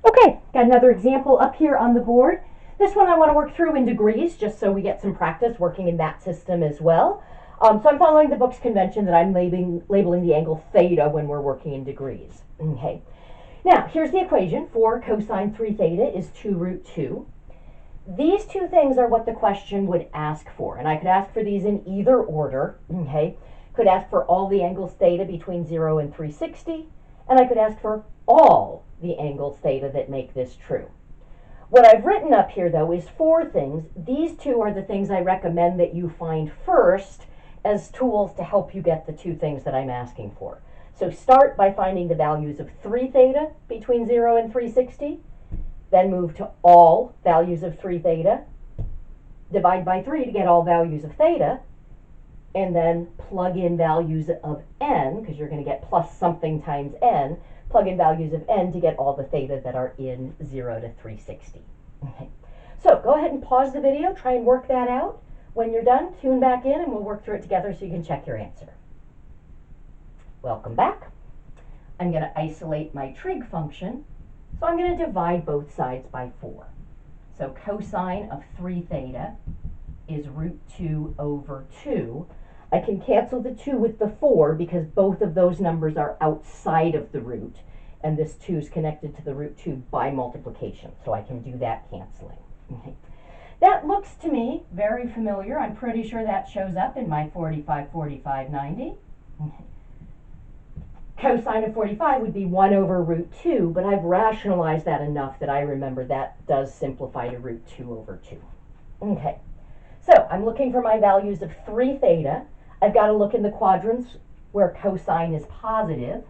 Okay, got another example up here on the board. This one I want to work through in degrees, just so we get some practice working in that system as well. So I'm following the book's convention that I'm labeling the angle theta when we're working in degrees. Okay. Now, here's the equation. 4 cosine 3 theta is 2 root 2. These two things are what the question would ask for, and I could ask for these in either order. Okay. Could ask for all the angles theta between 0 and 360, and I could ask for all the angles theta that make this true. What I've written up here, though, is 4 things. These 2 are the things I recommend that you find first as tools to help you get the 2 things that I'm asking for. So start by finding the values of 3 theta between 0 and 360, then move to all values of 3 theta, divide by 3 to get all values of theta, and then plug in values of n, because you're going to get plus something times n, plug in values of n to get all the theta that are in 0 to 360. Okay. So go ahead and pause the video, try and work that out. When you're done, tune back in and we'll work through it together so you can check your answer. Welcome back. I'm going to isolate my trig function, so I'm going to divide both sides by 4. So cosine of 3 theta is root 2 over 2. I can cancel the 2 with the 4 because both of those numbers are outside of the root, and this 2 is connected to the root 2 by multiplication, so I can do that canceling. Okay. That looks to me very familiar. I'm pretty sure that shows up in my 45, 45, 90. Okay. Cosine of 45 would be 1 over root 2, but I've rationalized that enough that I remember that does simplify to root 2 over 2. Okay, so I'm looking for my values of 3 theta. I've got to look in the quadrants where cosine is positive.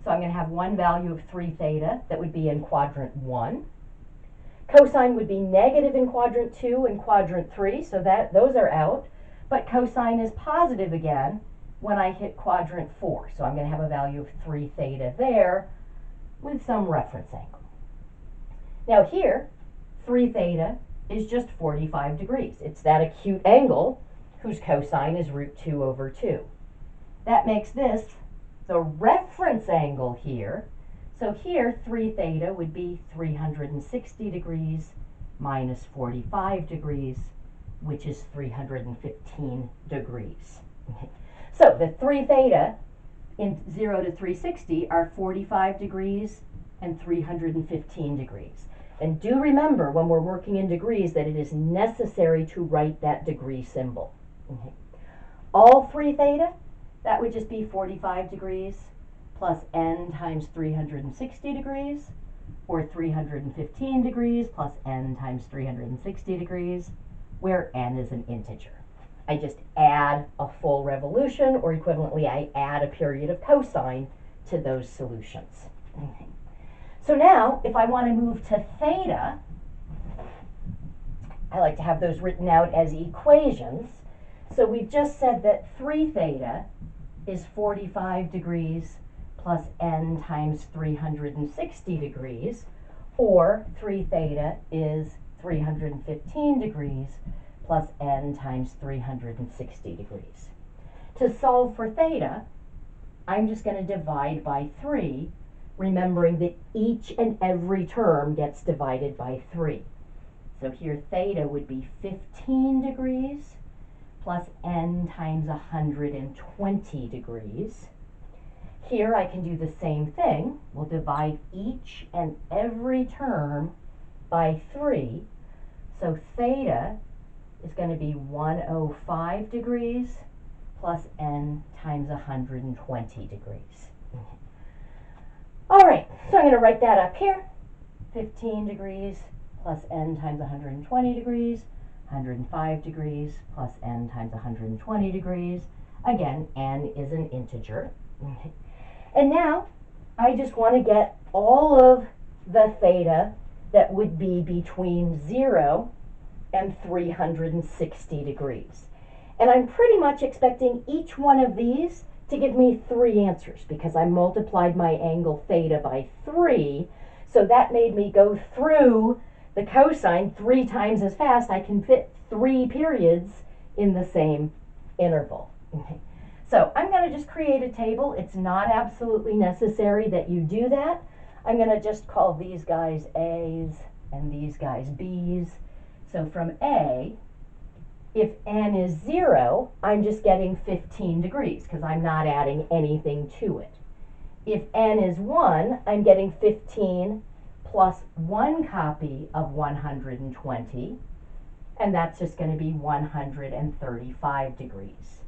So I'm going to have one value of 3 theta that would be in quadrant 1. Cosine would be negative in quadrant 2 and quadrant 3, so those are out. But cosine is positive again when I hit quadrant 4. So I'm going to have a value of 3 theta there with some reference angle. Now here, 3 theta is just 45 degrees. It's that acute angle whose cosine is root 2 over 2. That makes this the reference angle here. So here, 3 theta would be 360 degrees minus 45 degrees, which is 315 degrees. Okay. So the 3 theta in 0 to 360 are 45 degrees and 315 degrees. And do remember when we're working in degrees that it is necessary to write that degree symbol. Okay. All 3 theta, that would just be 45 degrees plus n times 360 degrees, or 315 degrees plus n times 360 degrees, where n is an integer. I just add a full revolution, or equivalently, I add a period of cosine to those solutions. Okay. So now, if I want to move to theta, I like to have those written out as equations. So we've just said that 3 theta is 45 degrees plus n times 360 degrees, or 3 theta is 315 degrees plus n times 360 degrees. To solve for theta, I'm just going to divide by 3, remembering that each and every term gets divided by 3. So here theta would be 15 degrees plus n times 120 degrees. Here I can do the same thing. We'll divide each and every term by 3. So theta is going to be 105 degrees plus n times 120 degrees. All right, so I'm going to write that up here. 15 degrees plus n times 120 degrees, 105 degrees plus n times 120 degrees. Again, n is an integer. And now I just want to get all of the theta that would be between 0 and 360 degrees. And I'm pretty much expecting each one of these to give me 3 answers because I multiplied my angle theta by 3. So that made me go through the cosine 3 times as fast. I can fit 3 periods in the same interval. Okay. So I'm going to just create a table. It's not absolutely necessary that you do that. I'm going to just call these guys A's and these guys B's. So from A, if n is 0, I'm just getting 15 degrees because I'm not adding anything to it. If n is 1, I'm getting 15 plus 1 copy of 120, and that's just going to be 135 degrees.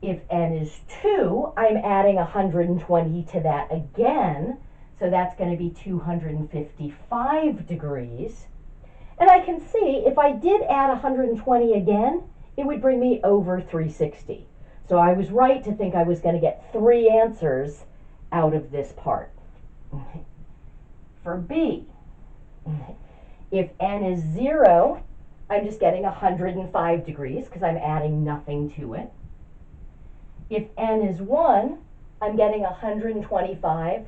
If n is 2, I'm adding 120 to that again, so that's going to be 255 degrees. And I can see if I did add 120 again, it would bring me over 360. So I was right to think I was going to get 3 answers out of this part. For B, if n is 0, I'm just getting 105 degrees because I'm adding nothing to it. If n is 1, I'm getting 105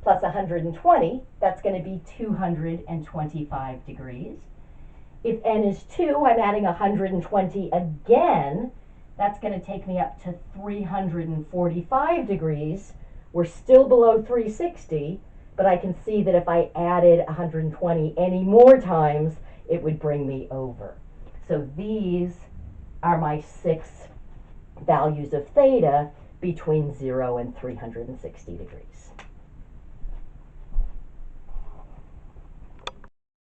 plus 120, that's going to be 225 degrees. If n is 2, I'm adding 120 again. That's going to take me up to 345 degrees. We're still below 360, but I can see that if I added 120 any more times, it would bring me over. So these are my 6 values of theta between 0 and 360 degrees.